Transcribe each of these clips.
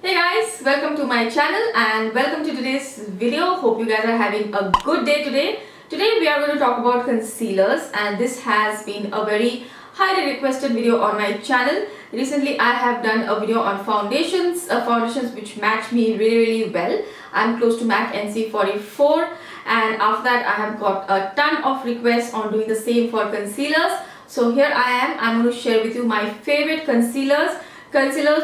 Hey guys, welcome to my channel and welcome to today's video. Hope you guys are having a good day today. Today we are going to talk about concealers, and this has been a very highly requested video on my channel. Recently I have done a video on foundations which match me really well. I'm close to MAC NC44, and after that I have got a ton of requests on doing the same for concealers. So here I'm going to share with you my favorite concealers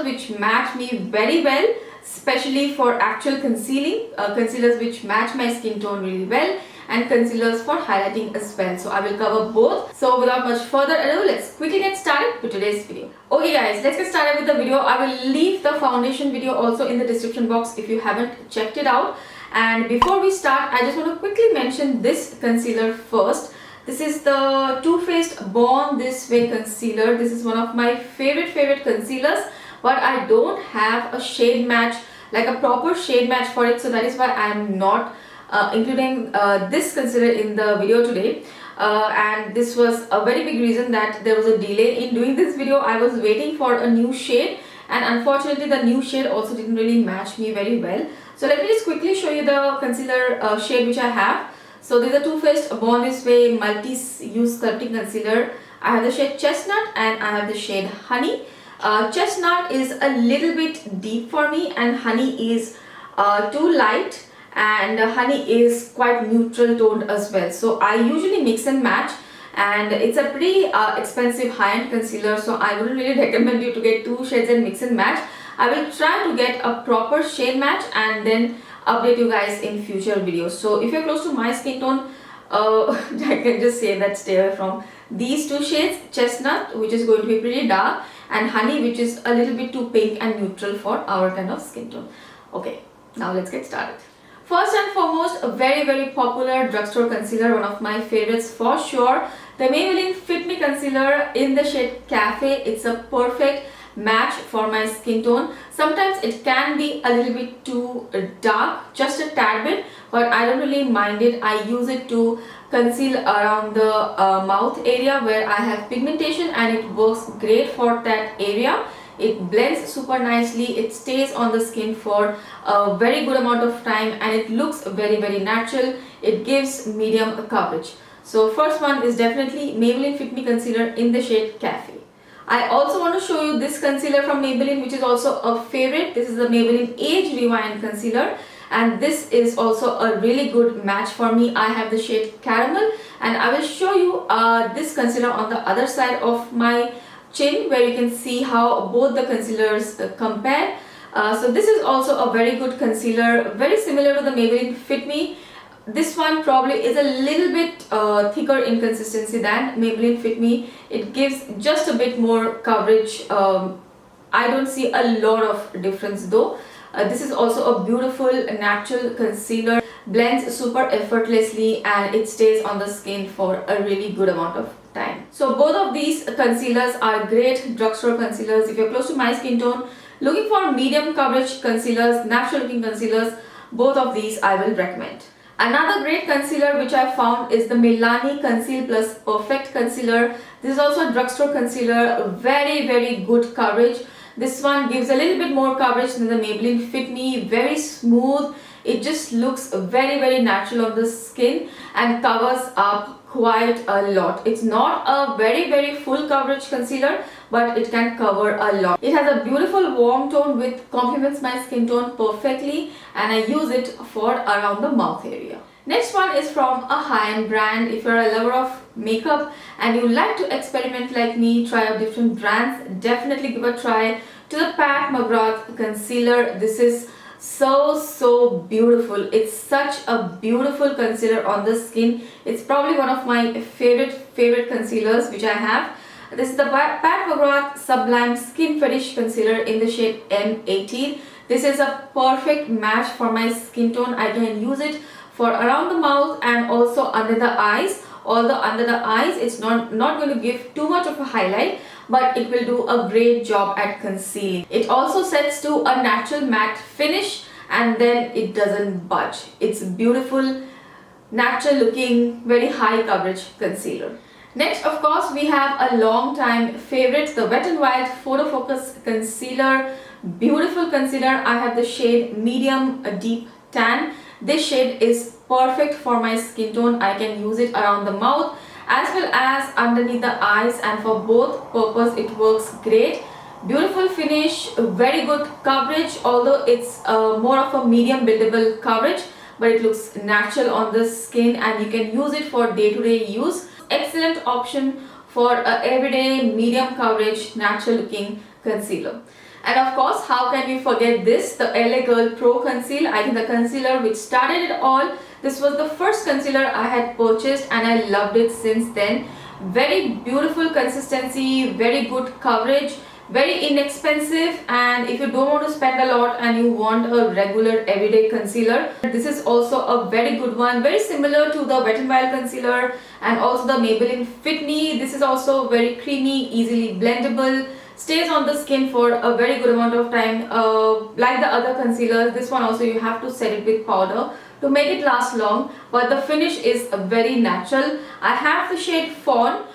which match me very well, especially for actual concealing, concealers which match my skin tone really well, and concealers for highlighting as well. So I will cover both. So without much further ado, let's quickly get started with today's video. Okay guys, let's get started with the video. I will leave the foundation video also in the description box if you haven't checked it out. And before we start, I just want to quickly mention this concealer first. This is the Too Faced Born This Way concealer. This is one of my favorite concealers, but I don't have a shade match, like a proper shade match for it, so that is why I am not including this concealer in the video today. And this was a very big reason that there was a delay in doing this video. I was waiting for a new shade, and unfortunately the new shade also didn't really match me very well. So let me just quickly show you the concealer shade which I have. So this is a Too Faced Born This Way multi-use sculpting concealer. I have the shade Chestnut and I have the shade Honey. Chestnut is a little bit deep for me, and Honey is too light, and Honey is quite neutral toned as well. So I usually mix and match, and it's a pretty expensive high-end concealer, so I wouldn't really recommend you to get two shades and mix and match. I will try to get a proper shade match and then update you guys in future videos. So if you're close to my skin tone, I can just say that stay away from these two shades, Chestnut, which is going to be pretty dark, and Honey, which is a little bit too pink and neutral for our kind of skin tone. Okay, now let's get started. First and foremost, a very popular drugstore concealer, one of my favorites for sure, the Maybelline Fit Me concealer in the shade Cafe. It's a perfect match for my skin tone. Sometimes it can be a little bit too dark, just a tad bit, but I don't really mind it. I use it to conceal around the mouth area where I have pigmentation, and it works great for that area. It blends super nicely, it stays on the skin for a very good amount of time, and it looks very natural. It gives medium coverage. So first one is definitely Maybelline Fit Me concealer in the shade Cafe. I also want to show you this concealer from Maybelline, which is also a favorite. This is the Maybelline Age Rewind concealer, and this is also a really good match for me. I have the shade Caramel, and I will show you this concealer on the other side of my chin, where you can see how both the concealers compare. So this is also a very good concealer, very similar to the Maybelline Fit Me. This one probably is a little bit thicker in consistency than Maybelline Fit Me. It gives just a bit more coverage. I don't see a lot of difference though. This is also a beautiful natural concealer, blends super effortlessly, and it stays on the skin for a really good amount of time. So both of these concealers are great drugstore concealers. If you're close to my skin tone, looking for medium coverage concealers, natural looking concealers, both of these I will recommend. Another great concealer which I found is the Milani Conceal Plus Perfect Concealer. This is also a drugstore concealer, very good coverage. This one gives a little bit more coverage than the Maybelline Fit Me, very smooth. It just looks very natural on the skin and covers up quite a lot. It's not a very full coverage concealer, but it can cover a lot. It has a beautiful warm tone which complements my skin tone perfectly, and I use it for around the mouth area. Next one is from a high-end brand. If you're a lover of makeup and you like to experiment like me, try out different brands, definitely give a try to the Pat McGrath concealer. This is so beautiful. It's such a beautiful concealer on the skin. It's probably one of my favorite concealers which I have. This is the Pat McGrath Sublime Skin Fetish concealer in the shade M18. This is a perfect match for my skin tone. I can use it for around the mouth and also under the eyes. Although under the eyes it's not going to give too much of a highlight, but it will do a great job at concealing. It also sets to a natural matte finish, and then it doesn't budge. It's beautiful, natural looking, very high coverage concealer. Next, of course, we have a long time favorite, the Wet n Wild Photo Focus Concealer. beautiful concealer. I have the shade medium deep tan. This shade is perfect for my skin tone. I can use it around the mouth as well as underneath the eyes, and for both purpose it works great. Beautiful finish, very good coverage, although it's more of a medium buildable coverage, but it looks natural on the skin and you can use it for day-to-day use. Excellent option for a everyday medium coverage natural looking concealer. And of course, how can we forget this, the LA Girl Pro Conceal. I think the concealer which started it all. This was the first concealer I had purchased and I loved it since then. Very beautiful consistency, very good coverage, very inexpensive, and if you don't want to spend a lot and you want a regular everyday concealer, this is also a very good one. Very similar to the Wet n Wild concealer and also the Maybelline Fit Me. This is also very creamy, easily blendable, stays on the skin for a very good amount of time. Like the other concealers, this one also you have to set it with powder to make it last long, but the finish is very natural. I have the shade Fawn,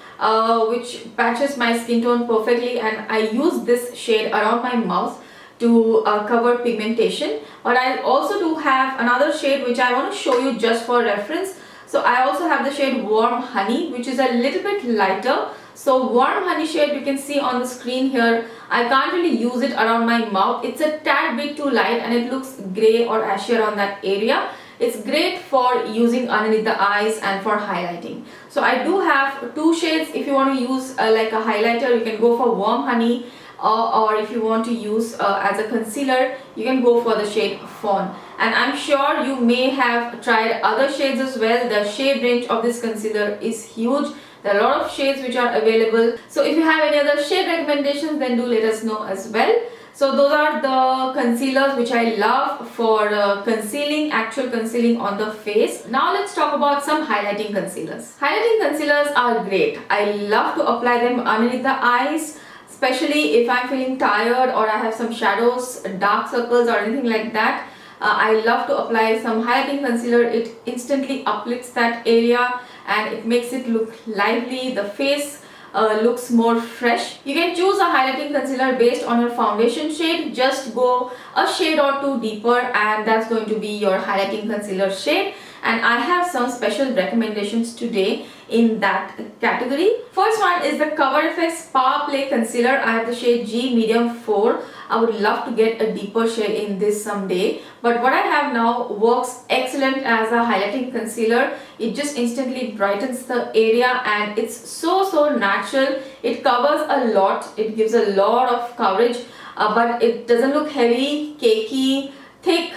which matches my skin tone perfectly, and I use this shade around my mouth to cover pigmentation. But I also do have another shade which I want to show you just for reference. So I also have the shade Warm Honey, which is a little bit lighter. So Warm Honey shade you can see on the screen here. I can't really use it around my mouth. It's a tad bit too light and it looks grey or ashy around that area. It's great for using underneath the eyes and for highlighting. So I do have two shades. If you want to use like a highlighter, you can go for Warm Honey, or if you want to use as a concealer, you can go for the shade Fawn. And I'm sure you may have tried other shades as well. The shade range of this concealer is huge. There are a lot of shades which are available. So if you have any other shade recommendations, then do let us know as well. So those are the concealers which I love for concealing, actual concealing on the face. Now let's talk about some highlighting concealers. Highlighting concealers are great. I love to apply them underneath the eyes, especially if I'm feeling tired or I have some shadows, dark circles or anything like that. I love to apply some highlighting concealer. It instantly uplifts that area and it makes it look lively. The face looks more fresh. You can choose a highlighting concealer based on your foundation shade. Just go a shade or two deeper and that's going to be your highlighting concealer shade. And I have some special recommendations today in that category. First one is the Cover FX Power Play Concealer. I have the shade G Medium 4. I would love to get a deeper shade in this someday, but what I have now works excellent as a highlighting concealer. It just instantly brightens the area and it's so natural. It covers a lot. It gives a lot of coverage, but it doesn't look heavy, cakey, thick,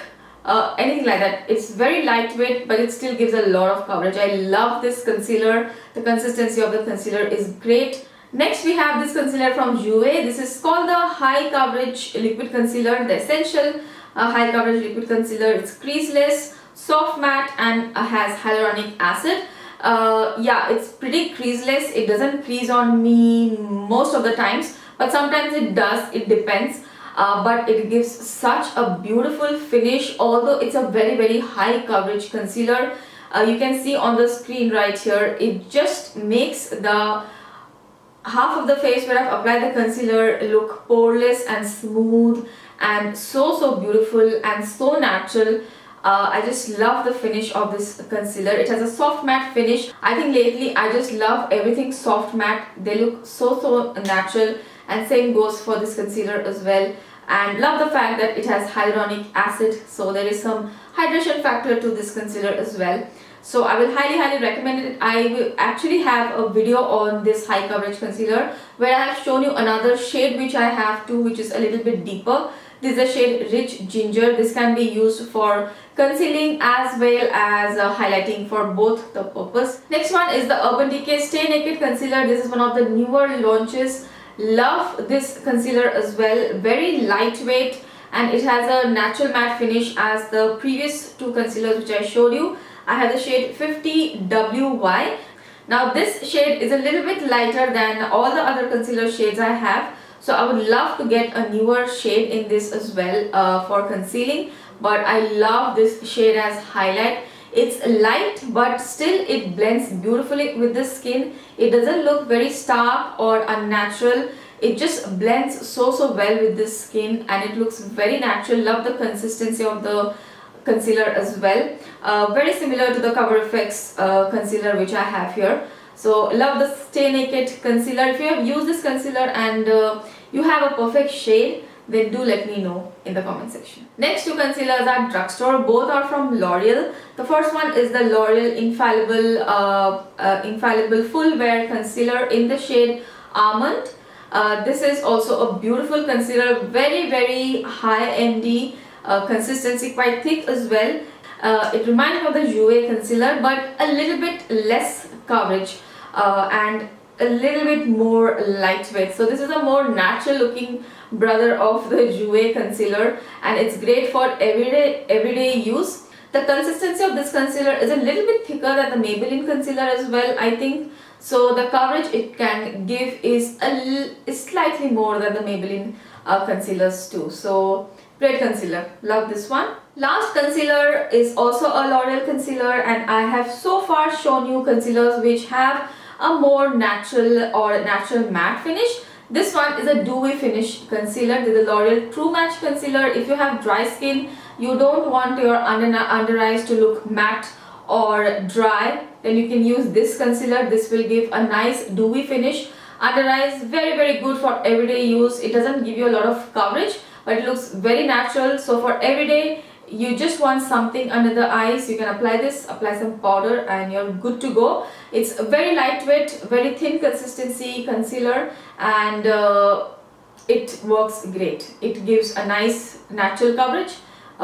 anything like that. It's very lightweight, but it still gives a lot of coverage. I love this concealer. The consistency of the concealer is great. Next we have this concealer from Jouer. This is called the High Coverage Liquid Concealer, the Essential High Coverage Liquid Concealer. It's creaseless, soft matte and has hyaluronic acid. Yeah, it's pretty creaseless. It doesn't crease on me most of the times, but sometimes it does. It depends. But it gives such a beautiful finish, although it's a very high coverage concealer. You can see on the screen right here, it just makes the half of the face where I've applied the concealer look poreless and smooth and so beautiful and so natural. I just love the finish of this concealer. It has a soft matte finish. I think lately I just love everything soft matte. They look so natural, and same goes for this concealer as well. And love the fact that it has hyaluronic acid, so there is some hydration factor to this concealer as well. So I will highly recommend it. I will actually have a video on this high coverage concealer where I have shown you another shade which I have too, which is a little bit deeper. This is the shade Rich Ginger. This can be used for concealing as well as highlighting for both the purpose. Next one is the Urban Decay Stay Naked Concealer. This is one of the newer launches. Love this concealer as well. Very lightweight and it has a natural matte finish as the previous two concealers which I showed you. I have the shade 50WY. Now this shade is a little bit lighter than all the other concealer shades I have. So I would love to get a newer shade in this as well for concealing. But I love this shade as highlight. It's light but still it blends beautifully with the skin. It doesn't look very stark or unnatural. It just blends so well with the skin and it looks very natural. Love the consistency of the concealer as well. Very similar to the Cover FX concealer which I have here. So love the Stay Naked concealer. If you have used this concealer and you have a perfect shade, then do let me know in the comment section. Next two concealers are drugstore. Both are from L'Oreal. The first one is the L'Oreal Infallible Full Wear Concealer in the shade Almond. This is also a beautiful concealer, very high MD, consistency quite thick as well. It reminds me of the Jouer concealer but a little bit less coverage and a little bit more lightweight. So this is a more natural looking brother of the Jouer concealer and it's great for everyday use. The consistency of this concealer is a little bit thicker than the Maybelline concealer as well, I think. So the coverage it can give is slightly more than the Maybelline concealers too. So great concealer, love this one. Last concealer is also a L'Oreal concealer and I have so far shown you concealers which have a more natural or natural matte finish. This one is a dewy finish concealer. This is the L'Oreal True Match concealer. If you have dry skin, you don't want your under eyes to look matte or dry, then you can use this concealer. This will give a nice dewy finish. Under eyes, very good for everyday use. It doesn't give you a lot of coverage but it looks very natural. So for everyday, you just want something under the eyes, you can apply this, apply some powder and you're good to go. It's a very lightweight, very thin consistency concealer and it works great. It gives a nice natural coverage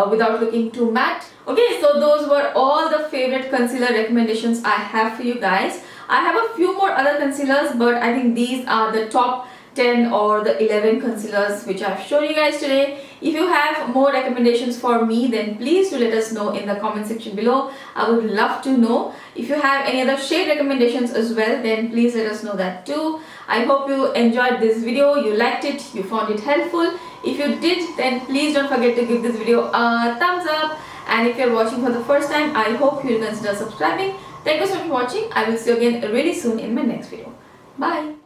without looking too matte. Okay, so those were all the favorite concealer recommendations I have for you guys. I have a few more other concealers but I think these are the top 10 or the 11 concealers which I've shown you guys today. If you have more recommendations for me, then please do let us know in the comment section below. I would love to know. If you have any other shade recommendations as well, then please let us know that too. I hope you enjoyed this video, you liked it, you found it helpful. If you did, then please don't forget to give this video a thumbs up. And if you're watching for the first time, I hope you'll consider subscribing. Thank you so much for watching. I will see you again really soon in my next video. Bye.